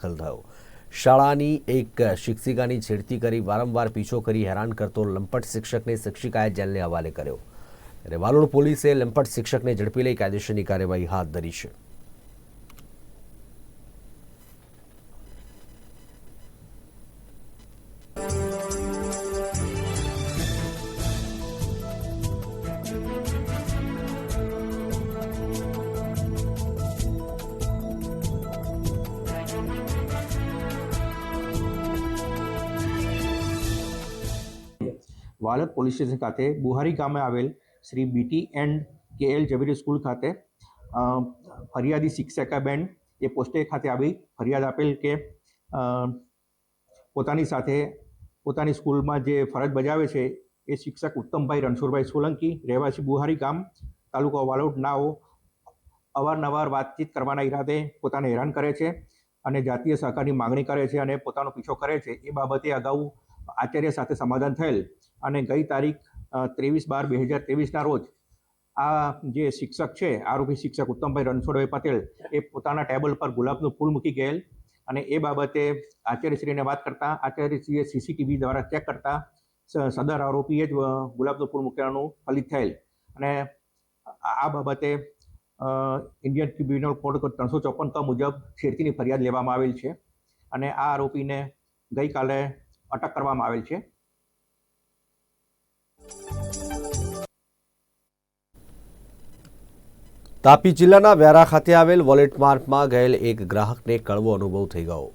દાખલ થયો। શાળાની એક શિક્ષિકાની છેડતી કરી વારંવાર પીછો કરી હેરાન કરતો લંપટ શિક્ષકને શિક્ષિકાએ જેલને હવાલે કર્યો। ત્યારે વાલોડ પોલીસે લંપટ શિક્ષકને ઝડપી લઈ કાયદેસરની કાર્યવાહી હાથ ધરી છે। વાલોડ પોલીસ સ્ટેશન ખાતે બુહારી ગામે આવેલ Shri BT and KL Zaveri school ખાતે ફરિયાદી શિક્ષિકાબેન એ પોસ્ટે ખાતે આવી ફરિયાદ આપેલ કે પોતાની સાથે પોતાની સ્કૂલમાં જે ફરજ બજાવે છે એ શિક્ષક ઉત્તમભાઈ રણછોડભાઈ સોલંકી રહેવાસી બુહારી ગામ તાલુકા વાલોડ નાઓ અવારનવાર વાતચીત કરવાના ઈરાદે પોતાને હેરાન કરે છે અને જાતીય સહકારની માગણી કરે છે અને પોતાનો પીછો કરે છે। એ બાબતે અગાઉ આચાર્ય સાથે સમાધાન થયેલ અને ગઈ તારીખ 23/12/2023ના રોજ આ જે શિક્ષક છે આરોપી શિક્ષક ઉત્તમભાઈ રણછોડભાઈ પટેલ એ પોતાના ટેબલ પર ગુલાબનું ફૂલ મૂકી ગયેલ અને એ બાબતે આચાર્યશ્રીને વાત કરતા આચાર્યશ્રીએ સીસીટીવી દ્વારા ચેક કરતા સદર આરોપીએ જ ગુલાબનું ફૂલ મૂકવાનું ફલિત થયેલ અને આ બાબતે ઇન્ડિયન ક્રિમિનલ કોડ 354 મુજબ છેડતીની ફરિયાદ લેવામાં આવેલ છે અને આ આરોપીને ગઈકાલે અટક કરવામાં આવેલ છે। તાપી જિલ્લાના વ્યારા ખાતે આવેલ વોલેટ માર્ટમાં ગયેલ એક ગ્રાહકને કડવો અનુભવ થઈ ગયો।